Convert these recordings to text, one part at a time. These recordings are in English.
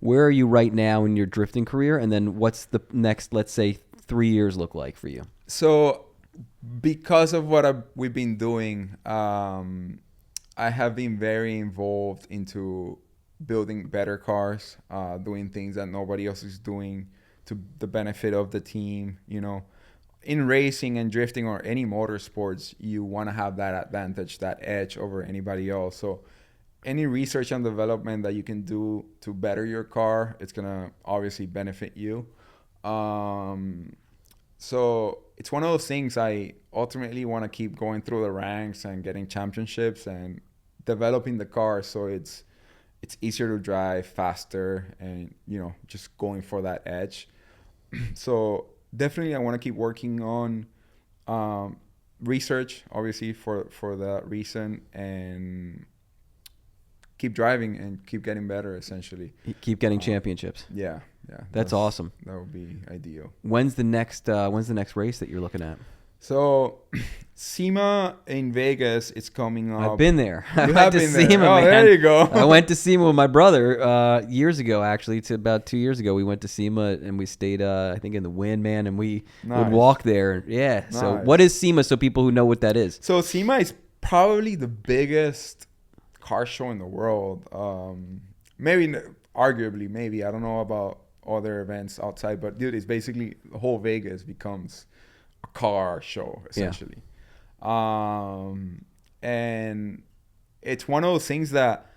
where are you right now in your drifting career? And then what's the next, let's say, 3 years look like for you? So because of what we've been doing, I have been very involved into building better cars, doing things that nobody else is doing to the benefit of the team. In racing and drifting or any motorsports, you want to have that advantage, that edge over anybody else. So any research and development that you can do to better your car, it's going to obviously benefit you. So it's one of those things I ultimately want to keep going through the ranks and getting championships and developing the car so it's easier to drive, faster, and just going for that edge. So definitely I want to keep working on research, obviously for that reason, and keep driving and keep getting better, essentially. Keep getting championships. Yeah. That's awesome. That would be ideal. When's the next race that you're looking at? So SEMA in Vegas, it's coming up. I've been there. You have been there. SEMA, man. There you go. I went to SEMA with my brother years ago, actually. To about 2 years ago, we went to SEMA and we stayed, I think, in the Wind, man, and we would walk there. Yeah. Nice. So what is SEMA, so people who know what that is? So SEMA is probably the biggest car show in the world. Arguably, maybe. I don't know about other events outside, but dude, it's basically the whole Vegas becomes a car show, essentially. Yeah. And it's one of those things that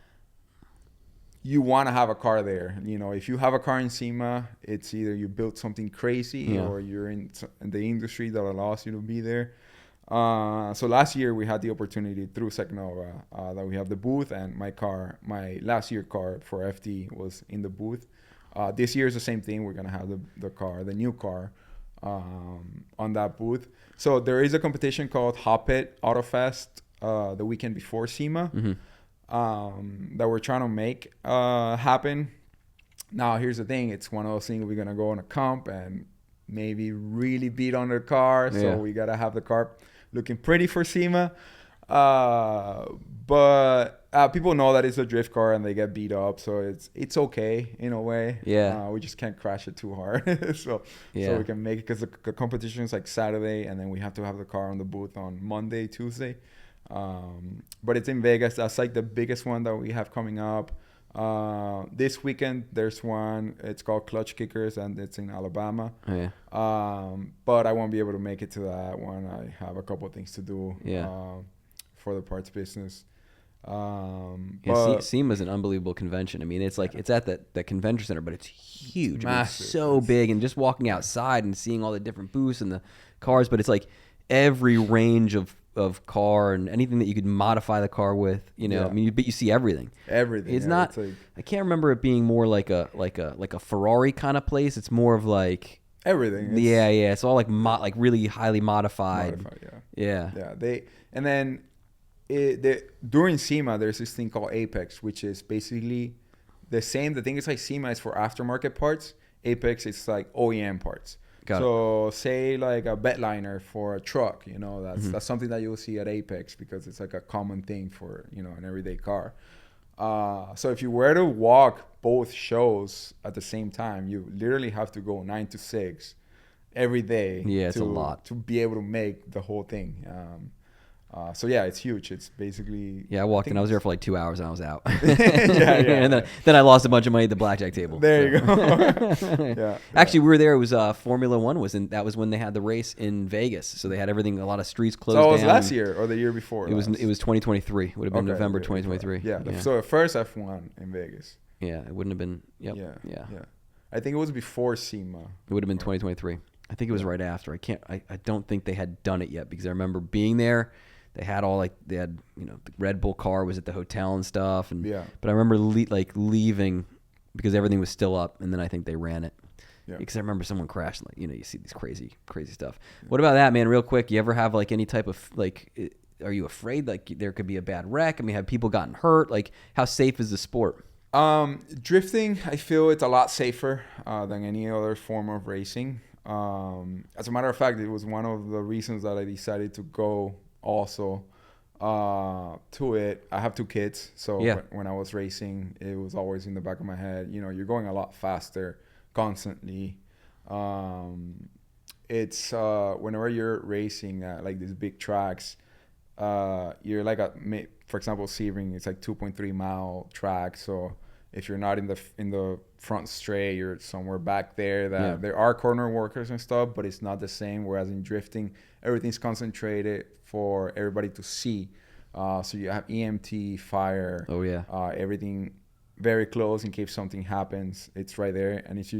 you want to have a car there. If you have a car in SEMA, it's either you built something crazy or you're in the industry that allows you to be there. So last year we had the opportunity through Secnova that we have the booth, and my last year car for FD was in the booth. This year is the same thing. We're going to have the new car on that booth. So there is a competition called Hot Pit Autofest the weekend before SEMA that we're trying to make happen. Now, here's the thing. It's one of those things we're going to go on a comp and maybe really beat on the car. Yeah. So we got to have the car looking pretty for SEMA. But people know that it's a drift car and they get beat up, so it's okay in a way. Yeah. We just can't crash it too hard, so we can make it, because the competition is like Saturday, and then we have to have the car on the booth on Monday, Tuesday. But it's in Vegas. That's like the biggest one that we have coming up. This weekend there's one. It's called Clutch Kickers, and it's in Alabama. Oh, yeah. But I won't be able to make it to that one. I have a couple of things to do. Yeah. For the parts business. SEMA is an unbelievable convention. I mean, it's like it's at the convention center, but it's huge. Massive. It's so big, and just walking outside and seeing all the different booths and the cars, but it's like every range of car and anything that you could modify the car with. I mean, but you see everything. It's not. It's like, I can't remember it being more like a Ferrari kind of place. It's more of like everything. Yeah. It's all like really highly modified. Yeah. And then. During SEMA, there's this thing called Apex, which is basically the same. The thing is like SEMA is for aftermarket parts. Apex is like OEM parts. So say like a bed liner for a truck, that's something that you'll see at Apex, because it's like a common thing for, an everyday car. So if you were to walk both shows at the same time, you literally have to go 9 to 6 every day. Yeah, it's a lot to be able to make the whole thing. So yeah, it's huge. It's basically I walked in. I was there for like 2 hours and I was out. And then I lost a bunch of money at the blackjack table. There you go. Actually, we were there. It was Formula One that was when they had the race in Vegas. So they had everything. A lot of streets closed. So it was last year or the year before. It was 2023. It would have been November 2023. Yeah. So the first F1 in Vegas. Yeah, it wouldn't have been. Yep. Yeah. I think it was before SEMA. It would have been 2023. I think it was right after. I don't think they had done it yet, because I remember being there. They had the Red Bull car was at the hotel and stuff. But I remember leaving because everything was still up, and then I think they ran it. Yeah. Because I remember someone crashed. You see these crazy stuff. Yeah. What about that, man? Real quick, you ever have any type of are you afraid there could be a bad wreck? I mean, have people gotten hurt? How safe is the sport? Drifting, I feel it's a lot safer than any other form of racing. As a matter of fact, it was one of the reasons that I decided to go also to it. I have 2 kids, so Yeah. when I was racing, it was always in the back of my head. You know, you're going a lot faster constantly. It's whenever you're racing at like these big tracks, you're like for example, Sebring, it's like 2.3 mile track. So if you're not in the front straight, you're somewhere back there. There are corner workers and stuff, but it's not the same. Whereas in drifting, everything's concentrated for everybody to see. So you have EMT, fire. Oh yeah. Everything very close in case something happens. It's right there, and it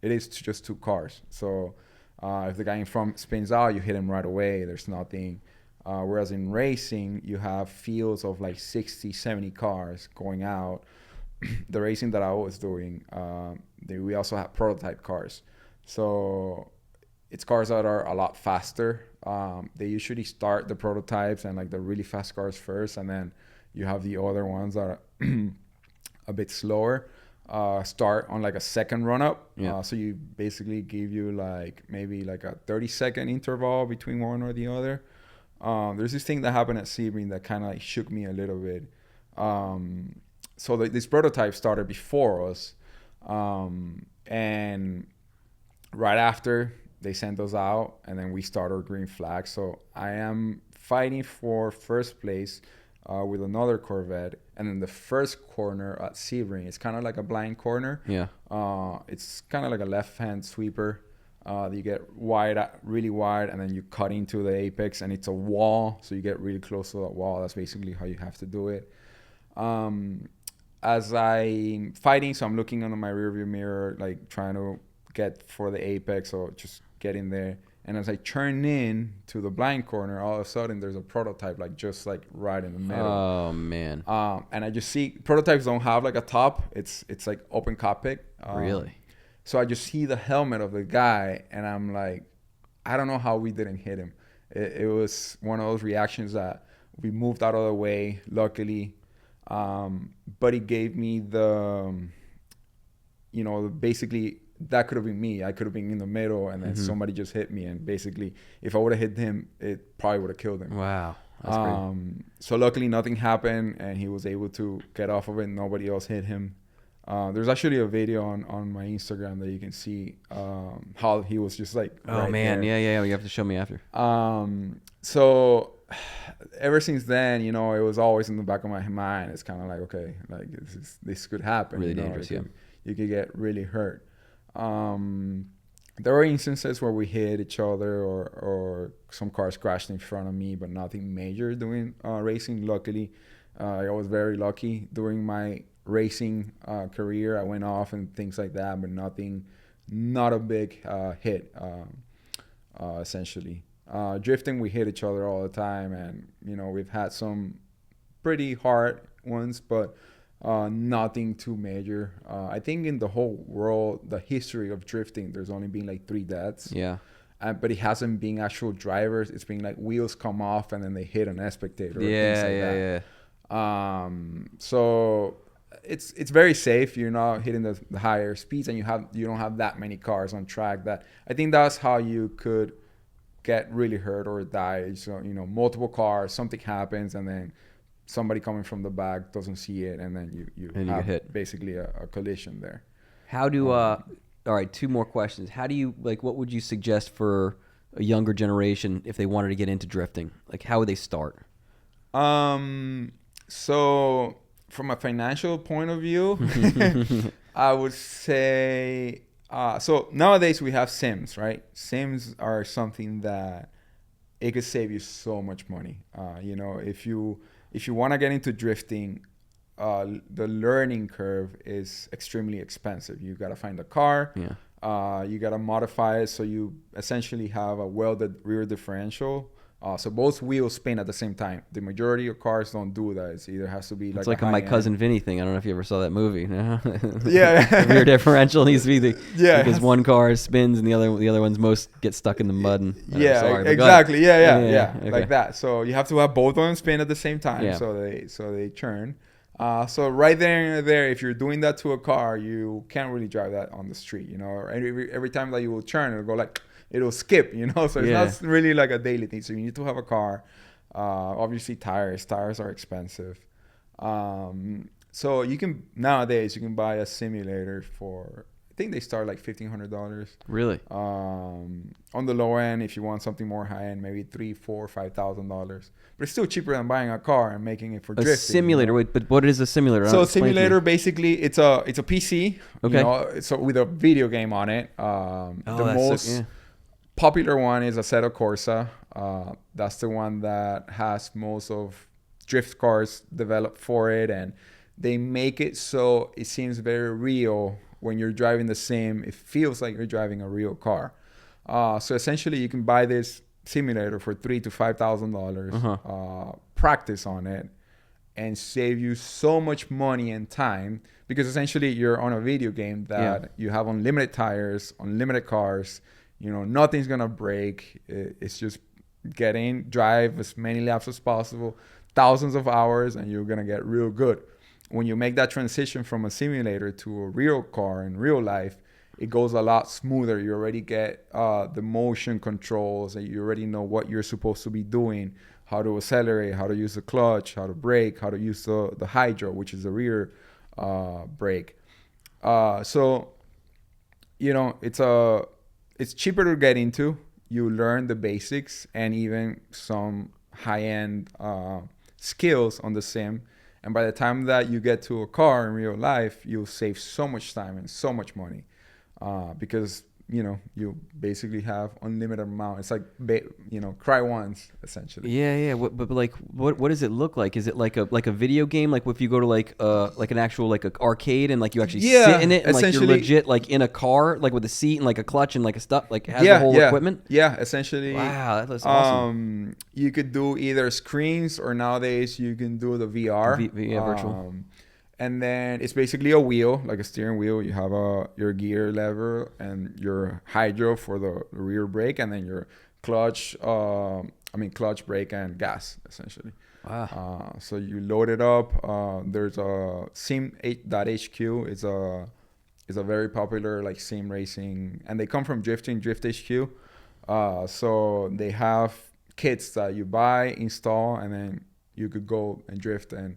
is just 2 cars. So if the guy in front spins out, you hit him right away. There's nothing. Whereas in racing, you have fields of like 60, 70 cars going out. The racing that I was doing, we also have prototype cars. So it's cars that are a lot faster. They usually start the prototypes and like the really fast cars first, and then you have the other ones that are a bit slower. Start on like a second run up. So you basically give you like maybe like a 30-second interval between one or the other. There's this thing that happened at Sebring that kind of like shook me a little bit. So this prototype started before us, and right after they sent us out, and then we start our green flag. So I am fighting for first place with another Corvette, and then the first corner at Sebring, it's kind of like a blind corner. Yeah. It's kind of like a left-hand sweeper. You get really wide, and then you cut into the apex, and it's a wall, so you get really close to that wall. That's basically how you have to do it. As I'm fighting, so I'm looking under my rearview mirror, like trying to get for the apex or just get in there. And as I turn in to the blind corner, all of a sudden there's a prototype just right in the middle. Oh man. And I just see prototypes don't have like a top. It's like open cockpit. Really? So I just see the helmet of the guy, and I'm like, I don't know how we didn't hit him. It was one of those reactions that we moved out of the way, luckily. But it gave me basically that could have been me. I could have been in the middle, and then somebody just hit me. And basically, if I would have hit him, it probably would have killed him. Wow. That's great. So luckily nothing happened, and he was able to get off of it. Nobody else hit him. There's actually a video on my Instagram that you can see how he was just like. Oh right man, there. yeah. You have to show me after. So ever since then, it was always in the back of my mind. It's kind of like, okay, like this could happen. Really dangerous. You could get really hurt. There were instances where we hit each other, or some cars crashed in front of me, but nothing major doing racing. Luckily, I was very lucky during my racing career. I went off and things like that, but not a big hit, essentially. Drifting, we hit each other all the time, and we've had some pretty hard ones, but nothing too major. I think in the whole world, the history of drifting, there's only been like 3 deaths. Yeah. But it hasn't been actual drivers. It's been like wheels come off and then they hit an spectator. Yeah. So it's very safe. You're not hitting the higher speeds, and you don't have that many cars on track. That I think that's how you could get really hurt or die. So multiple cars, something happens, and then somebody coming from the back doesn't see it, and then you have hit basically a collision there. How do all right, 2 more questions. How do you what would you suggest for a younger generation if they wanted to get into drifting? Like, how would they start? So from a financial point of view, I would say so nowadays we have sims, right? Sims are something that it could save you so much money. If you want to get into drifting, the learning curve is extremely expensive. You got to find a car. Yeah. You got to modify it, so you essentially have a welded rear differential. So both wheels spin at the same time. The majority of cars don't do that. It either has to be it's like a My Cousin Vinny thing. I don't know if you ever saw that movie. Yeah. The rear differential needs to be because one car spins and the other one's most get stuck in the mud. Exactly. Yeah. Okay. Like that. So you have to have both of them spin at the same time. Yeah. So they turn. So right there, if you're doing that to a car, you can't really drive that on the street. Every time that you will turn, it'll go it'll skip. So it's not really like a daily thing. So you need to have a car. Obviously tires are expensive. So nowadays you can buy a simulator for, I think they start like $1,500. Really? On the low end, if you want something more high end, maybe $3,000, $4,000, $5,000. But it's still cheaper than buying a car and making it for drifting. A simulator. Wait, but what is a simulator? So a simulator, basically, it's a PC. Okay. So with a video game on it. The most popular one is Assetto Corsa. That's the one that has most of drift cars developed for it, and they make it so it seems very real. When you're driving the sim, it feels like you're driving a real car. So essentially, you can buy this simulator for $3,000 to $5,000, practice on it, and save you so much money and time, because essentially you're on a video game that you have unlimited tires, unlimited cars. Nothing's gonna break. It's just get in, drive as many laps as possible, thousands of hours, and you're gonna get real good. When you make that transition from a simulator to a real car in real life, it goes a lot smoother. You already get the motion controls, and you already know what you're supposed to be doing, how to accelerate, how to use the clutch, how to brake, how to use the hydro, which is the rear brake. So it's cheaper to get into. You learn the basics and even some high-end skills on the sim. And by the time that you get to a car in real life, you'll save so much time and so much money, because you basically have unlimited amount. It's like cry once, essentially. Yeah. But like, what does it look like? Is it like a video game? Like if you go to like an actual like a arcade and like you actually sit in it and like you're legit like in a car, like with a seat and like a clutch and like a stuff, like has the whole equipment. Yeah, essentially. Wow, that's awesome. You could do either screens, or nowadays you can do the VR. Virtual. And then it's basically a wheel, like a steering wheel. You have your gear lever and your hydro for the rear brake, and then your clutch, clutch, brake, and gas, essentially. Wow. So you load it up. There's a sim8.hq. It's a very popular like sim racing, and they come from Drift HQ. So they have kits that you buy, install, and then you could go and drift. And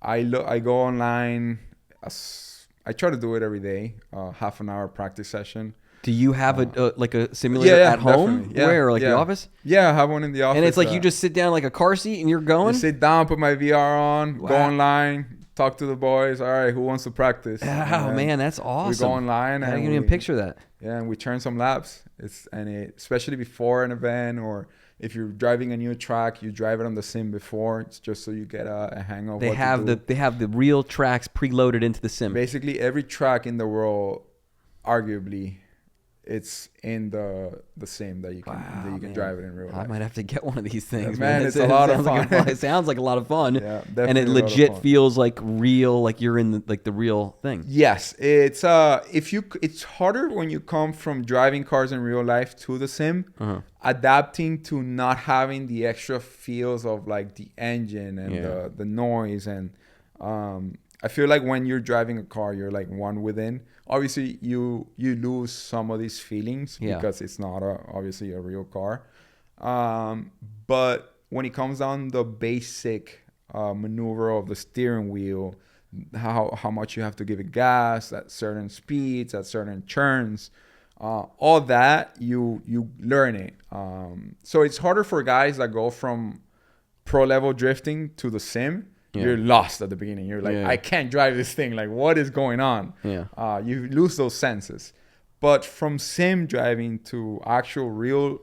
I go online. I try to do it every day, half an hour practice session. Do you have a simulator at home? Yeah, where, like the office? Yeah, I have one in the office. And it's like you just sit down like a car seat and you're going? Sit down, put my VR on, go online, talk to the boys. All right, who wants to practice? Oh, man, that's awesome. We go online. I can even picture that. Yeah, and we turn some laps. Especially before an event, or if you're driving a new track, you drive it on the sim before. It's just so you get a hang of they have the real tracks preloaded into the sim. Basically, every track in the world, arguably, it's in the sim that you can drive it in real life. I might have to get one of these things. Man, it's a lot of fun. It sounds like a lot of fun. Yeah, definitely. And it legit feels like real, like you're in the real thing. Yes, it's harder when you come from driving cars in real life to the sim, adapting to not having the extra feels of like the engine and the noise. And I feel like when you're driving a car, you're like one within. Obviously, you lose some of these feelings because it's not obviously a real car. But when it comes down the basic maneuver of the steering wheel, how much you have to give it gas at certain speeds, at certain turns, all that you learn it. So it's harder for guys that go from pro level drifting to the sim. Yeah. You're lost at the beginning. You're like, I can't drive this thing. Like, what is going on? Yeah. You lose those senses. But from sim driving to actual real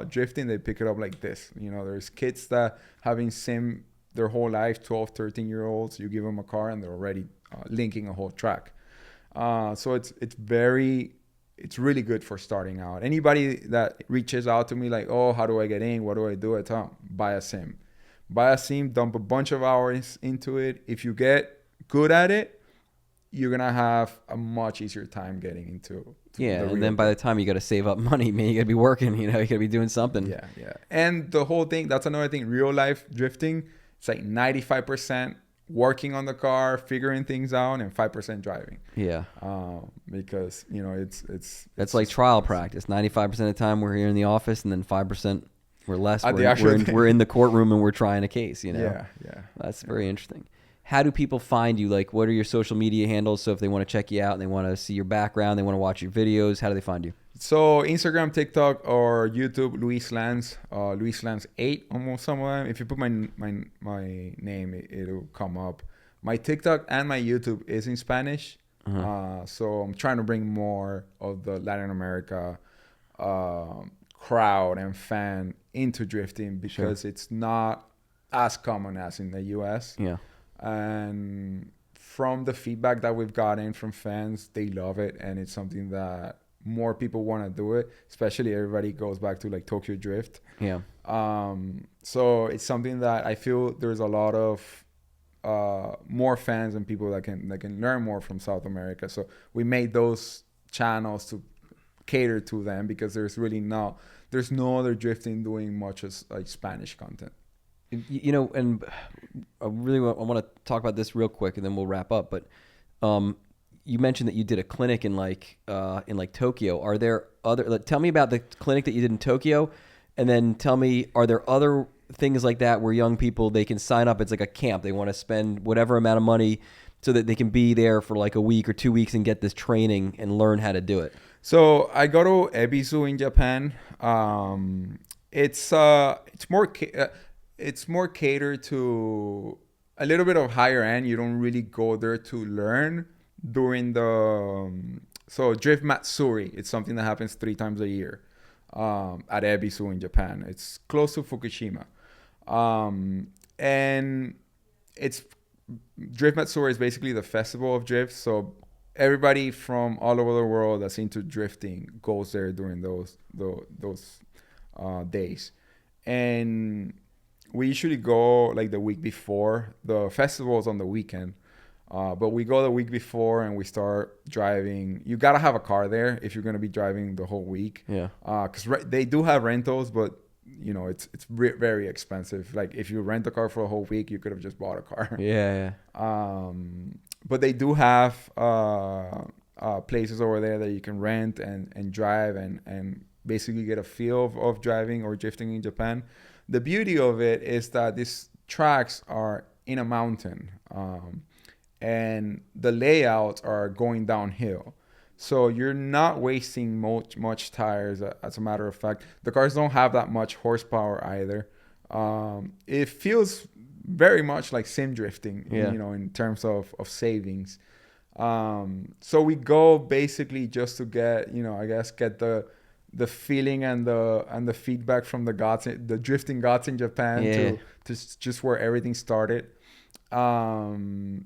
drifting, they pick it up like this. There's kids that having sim their whole life, 12, 13-year-olds. You give them a car and they're already linking a whole track. So it's really good for starting out. Anybody that reaches out to me like, oh, how do I get in? What do I do? I tell them, buy a sim. Buy a sim, dump a bunch of hours into it. If you get good at it, you're going to have a much easier time getting into and then by the time you got to save up money, man, you got to be working, you got to be doing something. Yeah. And the whole thing, that's another thing, real life drifting, it's like 95% working on the car, figuring things out, and 5% driving. Yeah. Because, it's like trial practice. 95% of the time we're here in the office, and then 5% We're less. We're in the courtroom and we're trying a case. You know. Yeah. That's very interesting. How do people find you? Like, what are your social media handles? So if they want to check you out and they want to see your background, they want to watch your videos, how do they find you? So Instagram, TikTok, or YouTube, Luis Lanz, Luis Lanz 8 almost some of them. If you put my name, it'll come up. My TikTok and my YouTube is in Spanish. So I'm trying to bring more of the Latin America crowd and fan into drifting because it's not as common as in the US. Yeah. And from the feedback that we've gotten from fans, they love it, and it's something that more people want to do it, especially everybody goes back to like Tokyo Drift. Yeah. So it's something that I feel there's a lot of more fans and people that can learn more from South America. So we made those channels to cater to them because there's no other drifting doing much as like Spanish content. You know, and I want to talk about this real quick, and then we'll wrap up. But you mentioned that you did a clinic in Tokyo. Are there other? Tell me about the clinic that you did in Tokyo, and then tell me, are there other things like that where young people, they can sign up? It's like a camp. They want to spend whatever amount of money so that they can be there for like a week or 2 weeks and get this training and learn how to do it. So I go to Ebisu in Japan. It's more catered to a little bit of higher end. You don't really go there to learn during so Drift Matsuri. It's something that happens 3 times a year at Ebisu in Japan. It's close to Fukushima. And it's Drift Matsuri is basically the festival of drift. So everybody from all over the world that's into drifting goes there during those days. And we usually go like the week before. The festival is on the weekend, but we go the week before and we start driving. You gotta have a car there if you're gonna be driving the whole week. Yeah. Because they do have rentals, but you know it's very expensive. Like if you rent a car for a whole week, you could have just bought a car. Yeah. But they do have places over there that you can rent and drive and basically get a feel of driving or drifting in Japan. The beauty of it is that these tracks are in a mountain, and the layouts are going downhill. So you're not wasting much tires. As a matter of fact, the cars don't have that much horsepower either. It feels very much like sim drifting, you know, in terms of savings. So we go basically just to get, you know, I guess get the feeling and the feedback from the drifting gods in Japan to just where everything started. And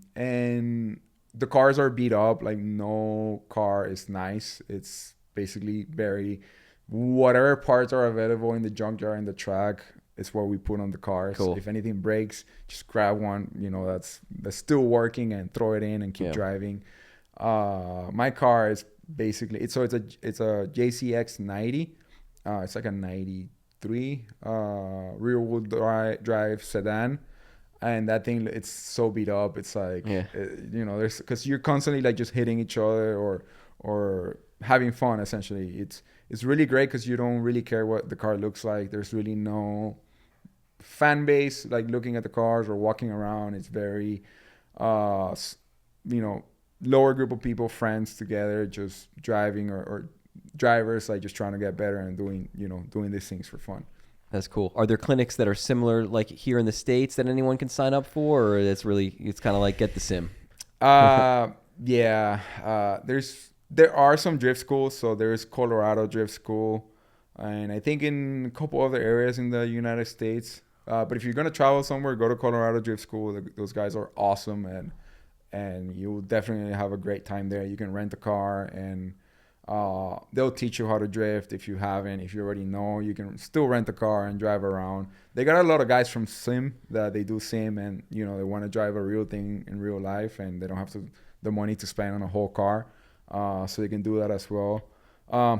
the cars are beat up. Like no car is nice. It's basically whatever parts are available in the junkyard in the track is what we put on the cars. Cool. If anything breaks, just grab one, you know, that's still working and throw it in and keep driving. My car is basically it's a JCX 90. It's like a 93 rear wheel drive sedan, and that thing, it's so beat up. It's like you know, there's because you're constantly like just hitting each other or having fun. Essentially, it's really great because you don't really care what the car looks like. There's really no fan base like looking at the cars or walking around. It's very you know, lower group of people, friends together, just driving or drivers like just trying to get better and doing these things for fun. That's cool. Are there clinics that are similar like here in the States that anyone can sign up for, or it's kind of like get the sim? There are some drift schools. So there's Colorado Drift School, and I think in a couple other areas in the United States. But if you're gonna travel somewhere, go to Colorado Drift School. Those guys are awesome, and you'll definitely have a great time there. You can rent a car, and they'll teach you how to drift if you haven't. If you already know, you can still rent a car and drive around. They got a lot of guys from sim that they do sim, and you know, they want to drive a real thing in real life, and they don't have the money to spend on a whole car, so they can do that as well. Down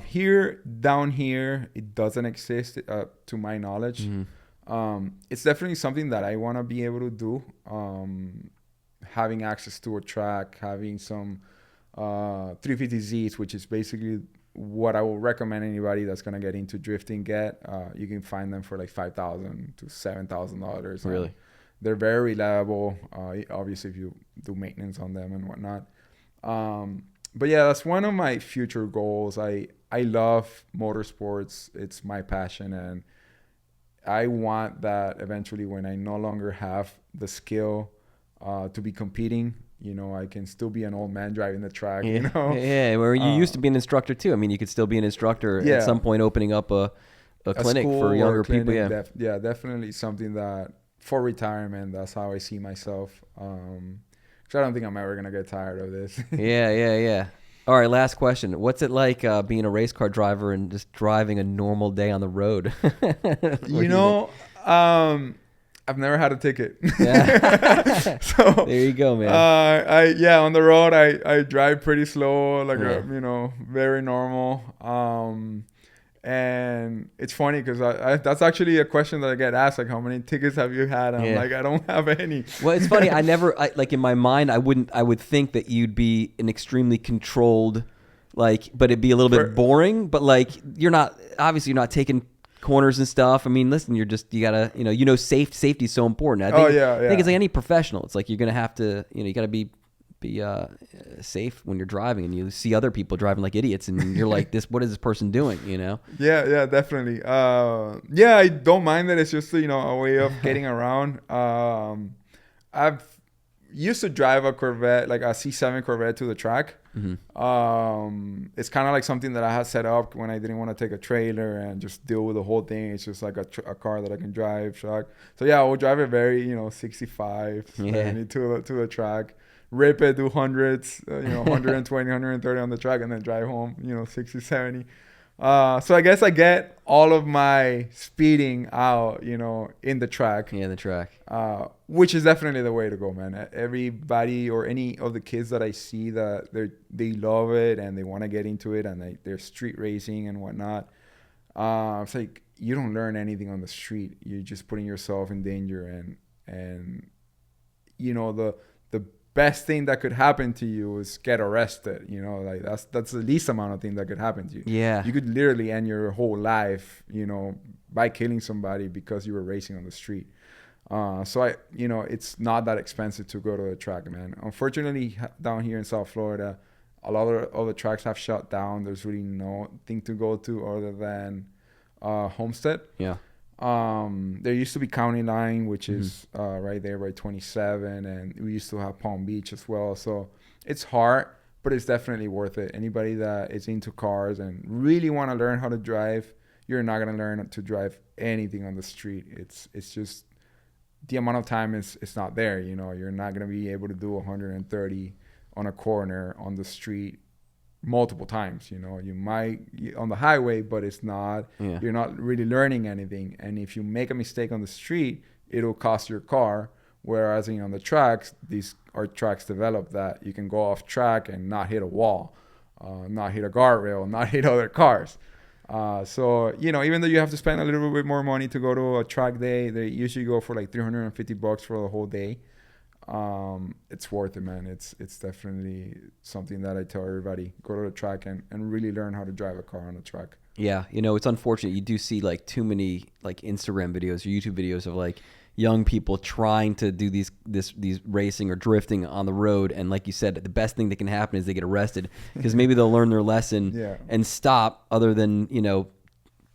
here, it doesn't exist to my knowledge. Mm-hmm. It's definitely something that I want to be able to do. Having access to a track, having some 350Zs, which is basically what I will recommend anybody that's gonna get into drifting you can find them for like $5,000 to $7,000. Really? They're very reliable. Obviously, if you do maintenance on them and whatnot. But yeah, that's one of my future goals. I love motorsports. It's my passion, and I want that eventually when I no longer have the skill to be competing, you know, I can still be an old man driving the track, you know? Yeah, where you used to be an instructor too. I mean, you could still be an instructor at some point, opening up a clinic for younger people. Yeah, definitely something that for retirement, that's how I see myself. Because I don't think I'm ever going to get tired of this. Yeah. All right, last question. What's it like being a race car driver and just driving a normal day on the road? You know, I've never had a ticket. Yeah. So there you go, man. On the road, I drive pretty slow, like very normal. And it's funny because that's actually a question that I get asked, like, how many tickets have you had? And I'm like, I don't have any. Well, it's funny. Like in my mind, I would think that you'd be an extremely controlled, like, but it'd be a little bit boring, but like, you're not taking corners and stuff. I mean, listen, you gotta, safety is so important. I think it's like any professional. It's like, you're going to have to, you got to be safe when you're driving, and you see other people driving like idiots, and you're like, what is this person doing, you know? Yeah, definitely. I don't mind that. It's just, a way of getting around. I've used to drive a Corvette, like a C7 Corvette, to the track. Mm-hmm. It's kind of like something that I had set up when I didn't want to take a trailer and just deal with the whole thing. It's just like a car that I can drive, track. So yeah, I will drive it very, 65 to the track. Rip it, do hundreds, 120, 130 on the track, and then drive home, 60, 70. So I guess I get all of my speeding out, in the track. Yeah, the track. Which is definitely the way to go, man. Everybody or any of the kids that I see that they love it and they want to get into it, and they're street racing and whatnot. It's like, you don't learn anything on the street. You're just putting yourself in danger, and the best thing that could happen to you is get arrested. Like that's the least amount of thing that could happen to you. Yeah, you could literally end your whole life, by killing somebody because you were racing on the street. So it's not that expensive to go to the track, man. Unfortunately, down here in South Florida, a lot of the tracks have shut down. There's really nothing to go to other than Homestead. Yeah. There used to be County Line, which is right there by 27, and we used to have Palm Beach as well. So it's hard, but it's definitely worth it. Anybody that is into cars and really want to learn how to drive, you're not gonna learn to drive anything on the street. It's just the amount of time is not there. You're not gonna be able to do 130 on a corner on the street multiple times. You might on the highway, but it's not, you're not really learning anything. And if you make a mistake on the street, it'll cost your car. Whereas on the tracks, these are tracks developed that you can go off track and not hit a wall, not hit a guardrail, not hit other cars. So even though you have to spend a little bit more money to go to a track day, they usually go for like $350 for the whole day. It's worth it, man. It's definitely something that I tell everybody: go to the track and really learn how to drive a car on the track. Yeah, it's unfortunate. You do see like too many like Instagram videos or YouTube videos of like young people trying to do these racing or drifting on the road, and like you said, the best thing that can happen is they get arrested because maybe they'll learn their lesson and stop, other than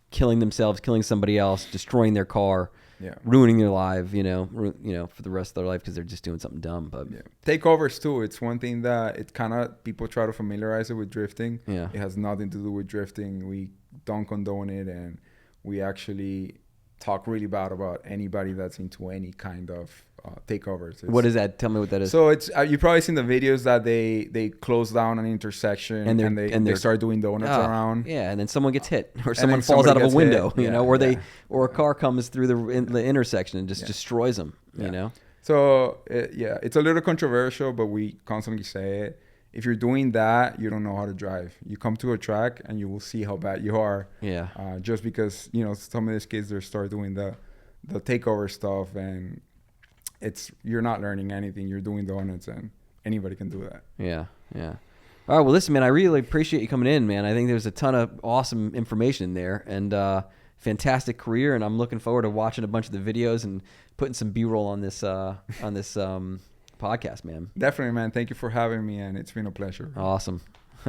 killing themselves, killing somebody else, destroying their car. Yeah, ruining their life, for the rest of their life because they're just doing something dumb. But takeovers too. It's one thing that it kind of people try to familiarize it with drifting. Yeah, it has nothing to do with drifting. We don't condone it, and we actually talk really bad about anybody that's into any kind of takeovers. What is that? Tell me what that is. So it's you've probably seen the videos that they close down an intersection and they start doing donuts around. Yeah, and then someone gets hit, or someone falls out of a window, or a car comes through the intersection and just destroys them. So it's a little controversial, but we constantly say it. If you're doing that, you don't know how to drive. You come to a track and you will see how bad you are. Yeah. Just because some of these kids they start doing the takeover stuff, and you're not learning anything. You're doing donuts, and anybody can do that. Yeah. All right. Well, listen, man, I really appreciate you coming in, man. I think there's a ton of awesome information there and fantastic career. And I'm looking forward to watching a bunch of the videos and putting some B-roll on this podcast, man. Definitely, man. Thank you for having me, and it's been a pleasure. Awesome.